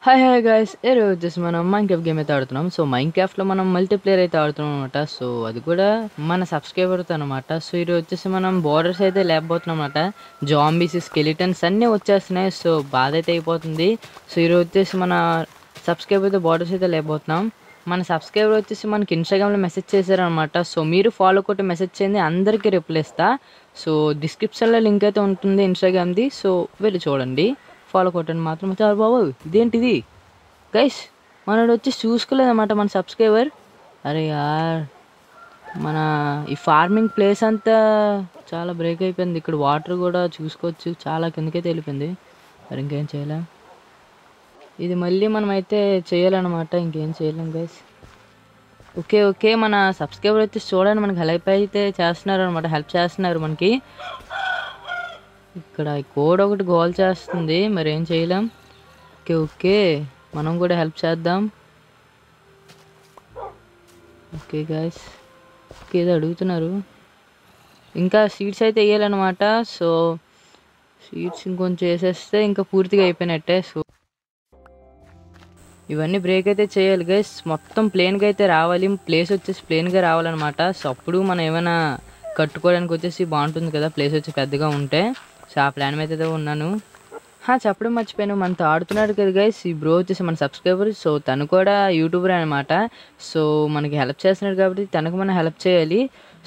Hi hi guys ఈరోజు వచ్చేసి మనం మైన్క్రాఫ్ట్ గేమ్ అయితే ఆడుతున్నాం. సో మైన్క్రాఫ్ట్లో మనం మల్టీప్లేయర్ అయితే ఆడుతున్నాం అనమాట. సో అది కూడా మన సబ్స్క్రైబర్తో అనమాట. సో ఈరోజు వచ్చేసి మనం బోర్డర్స్ అయితే లేకపోతున్నాం అనమాట. జాంబీస్ స్కెలిటన్స్ అన్నీ వచ్చేస్తున్నాయి. సో బాధ అయితే అయిపోతుంది. సో ఈరోజు వచ్చేసి మన సబ్స్క్రైబర్తో బోర్డర్స్ అయితే లేకపోతున్నాం. మన సబ్స్క్రైబర్ వచ్చేసి మనకి ఇన్స్టాగ్రామ్లో మెసేజ్ చేశారనమాట. సో మీరు ఫాలో కొట్టి మెసేజ్ చేయండి, అందరికీ రిప్లై ఇస్తా. సో డిస్క్రిప్షన్లో లింక్ అయితే ఉంటుంది ఇన్స్టాగ్రామ్ది. సో వెళ్ళి చూడండి, ఫాలో కొట్టండి మాత్రం. చాలు బాబు, ఇదేంటిది గైస్, మనోడు వచ్చి చూసుకోలేదన్నమాట మన సబ్స్క్రైబర్. అరే యార్, మన ఈ ఫార్మింగ్ ప్లేస్ అంతా చాలా బ్రేక్ అయిపోయింది. ఇక్కడ వాటర్ కూడా చూసుకోవచ్చు, చాలా కిందకైతే వెళ్ళిపోయింది. మరి ఇంకేం చేయలేం, ఇది మళ్ళీ మనం అయితే చేయాలన్నమాట. ఇంకేం చేయలేం గైస్. ఓకే ఓకే, మన సబ్స్క్రైబర్ వచ్చి చూడండి, మనకి హెల్ప్ అయితే చేస్తున్నారు అనమాట, హెల్ప్ చేస్తున్నారు మనకి. ఇక్కడ ఈ కోడ్ ఒకటి గోల్ చేస్తుంది, మరి ఏం చేయలేం. ఓకే ఓకే, మనం కూడా హెల్ప్ చేద్దాం. ఓకే గైస్, ఓకే ఏదో అడుగుతున్నారు, ఇంకా సీడ్స్ అయితే వేయాలన్నమాట. సో సీడ్స్ ఇంకొంచెం వేసేస్తే ఇంకా పూర్తిగా అయిపోయినట్టే. సో ఇవన్నీ బ్రేక్ అయితే చేయాలి గైస్, మొత్తం ప్లేన్గా అయితే రావాలి, ప్లేస్ వచ్చేసి ప్లేన్గా రావాలన్నమాట. సో అప్పుడు మనం ఏమైనా కట్టుకోవడానికి వచ్చేసి బాగుంటుంది కదా, ప్లేస్ వచ్చి పెద్దగా ఉంటే. సో ఆ ప్లాన్ మీద అయితే ఉన్నాను. చెప్పడం మర్చిపోయాను, మనతో ఆడుతున్నాడు కదా గైస్ ఈ బ్రో వచ్చేసి మన సబ్స్క్రైబర్. సో తను కూడా యూట్యూబర్ అనమాట. సో మనకి హెల్ప్ చేస్తున్నాడు కాబట్టి తనకు మనం హెల్ప్ చేయాలి.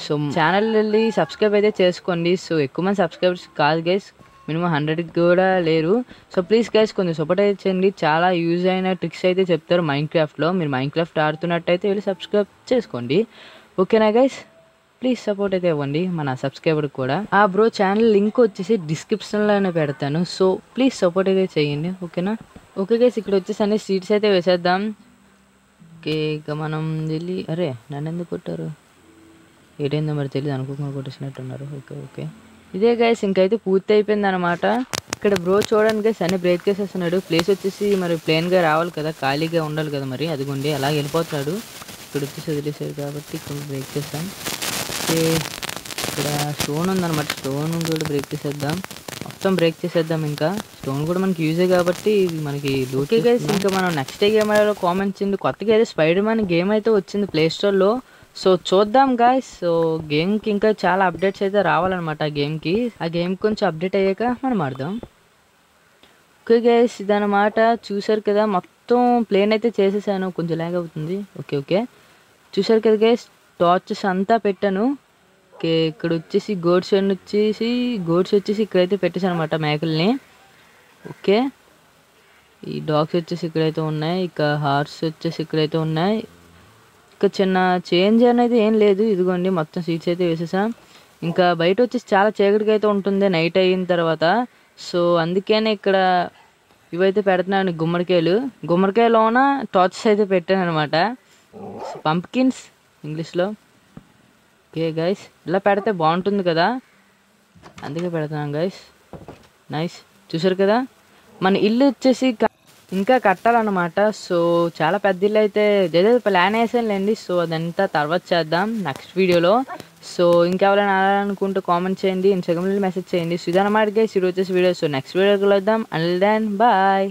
సో ఛానల్ వెళ్ళి సబ్స్క్రైబ్ అయితే చేసుకోండి. సో ఎక్కువ మంది సబ్స్క్రైబర్స్ కాదు గైస్, మినిమం 100 కూడా లేరు. సో ప్లీజ్ గైస్ కొంచెం సపోర్ట్ అయితే చేయండి. చాలా యూజ్ అయిన ట్రిక్స్ అయితే చెప్తారు మైన్క్రాఫ్ట్లో. మీరు మైన్క్రాఫ్ట్ ఆడుతున్నట్టయితే వెళ్ళి సబ్స్క్రైబ్ చేసుకోండి, ఓకేనా గైస్. ప్లీజ్ సపోర్ట్ అయితే ఇవ్వండి మన సబ్స్క్రైబర్ కూడా. ఆ బ్రో ఛానల్ లింక్ వచ్చేసి డిస్క్రిప్షన్లోనే పెడతాను. సో ప్లీజ్ సపోర్ట్ అయితే చేయండి, ఓకేనా. ఓకే గైస్, ఇక్కడ వచ్చేసి అన్ని సీట్స్ అయితే వేసేద్దాం. ఓకే, ఇక మనం వెళ్ళి, అరే నన్ను ఎందుకు కొట్టారు, ఏటైందో మరి తెలియదు, అనుకోకుండా కొట్టేసినట్టున్నారు. ఓకే ఓకే, ఇదే గైస్ ఇంకైతే పూర్తి అయిపోయింది అనమాట. ఇక్కడ బ్రో చూడండి గైస్ అన్ని బ్రేక్ చేసేస్తున్నాడు. ప్లేస్ వచ్చేసి మరి ప్లేన్గా రావాలి కదా, ఖాళీగా ఉండాలి కదా, మరి అదిగోండి అలా వెళ్ళిపోతున్నాడు. ఇక్కడ వచ్చేసి వదిలేసాడు కాబట్టి ఇక్కడ బ్రేక్ చేస్తాం. ఓకే, ఇక్కడ స్టోన్ ఉందన్నమాట, స్టోన్ కూడా బ్రేక్ చేసేద్దాం, మొత్తం బ్రేక్ చేసేద్దాం. ఇంకా స్టోన్ కూడా మనకి యూజే కాబట్టి మనకి ఓకే గైస్. ఇంకా మనం నెక్స్ట్ గేమ్ కామెంట్ చేయండి. కొత్తగా అయితే స్పైడర్ మ్యాన్ గేమ్ అయితే వచ్చింది ప్లే స్టోర్లో. సో చూద్దాం గాయస్. సో గేమ్కి ఇంకా చాలా అప్డేట్స్ అయితే రావాలన్నమాట. ఆ గేమ్ కొంచెం అప్డేట్ అయ్యాక మనం ఆడదాం. ఓకే గైస్, ఇదన్నమాట, చూసారు కదా మొత్తం ప్లేన్ అయితే చేసేసాను, కొంచెం ల్యాగ్ అవుతుంది. ఓకే ఓకే, చూసారు కదా గైస్, టార్చెస్ అంతా పెట్టాను. ఓకే, ఇక్కడ వచ్చేసి గోడ్స్ వచ్చేసి ఇక్కడైతే పెట్టేసాను అనమాట, మేకల్ని. ఓకే, ఈ డాగ్స్ వచ్చేసి ఇక్కడైతే ఉన్నాయి, ఇక హార్స్ వచ్చేసి ఇక్కడైతే ఉన్నాయి. ఇక చిన్న చేంజ్ అనేది ఏం లేదు, ఇదిగోండి మొత్తం సీట్స్ అయితే వేసేసాం. ఇంకా బయట వచ్చేసి చాలా చీకటిగా అయితే ఉంటుంది నైట్ అయిన తర్వాత. సో అందుకనే ఇక్కడ ఇవైతే పెడుతున్నాను, గుమ్మడికాయలోన టార్చెస్ అయితే పెట్టాను అనమాట, పంప్కిన్స్ ఇంగ్లీష్లో. ఓకే గైస్, ఇలా పెడితే బాగుంటుంది కదా, అందుకే పెడుతున్నాను గైస్. నైస్, చూసారు కదా మన ఇల్లు వచ్చేసి ఇంకా కట్టాలన్నమాట. సో చాలా పెద్ద ఇల్లు అయితే ఏదో ప్లాన్ వేసానులేండి. సో అదంతా తర్వాత చేద్దాం నెక్స్ట్ వీడియోలో. సో ఇంకెవరైనా ఆడాలనుకుంటే కామెంట్ చేయండి, ఇన్స్టాగ్రామ్లో మెసేజ్ చేయండి. సుధానమాట గైస్ ఈరోజు వచ్చేసి వీడియో. సో నెక్స్ట్ వీడియోకి వెళ్దాం. Until then bye.